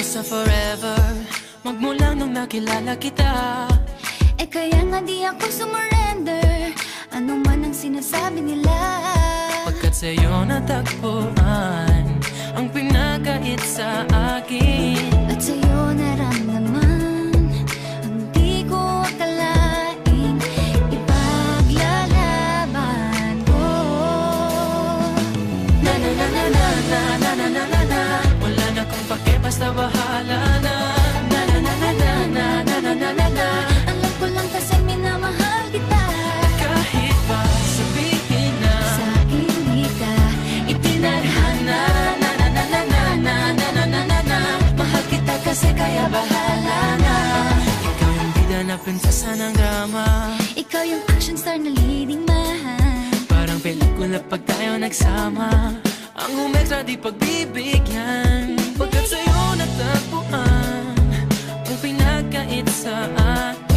ako sa forever, magmula nung nakilala kita. Eh kaya nga di ako sumurrender, ano man ang sinasabi nila. Pagkat sa'yo natagpuan ang pinakait sa akin, At sa'yo naramdaman ang di ko akalaing ipaglalaban ko. na na na na na na na na na na na. Wala na kong pake, basta bahala na. Na na na na na na na na na na na. Alam ko lang kasi minamahal kita. Kahit pa sabihin na Sa akin di ka itinadhana. Na na na na na na na na na na na. Mahal kita kasi kaya bahala na. Ikaw yung bida na prinsesa ng drama, ikaw yung action star na leading man. parang pelikula pag tayo nagsama. Ang umextra di pagbibigyan, pagkat sa'yo natagpuan ang pinagkait sa akin.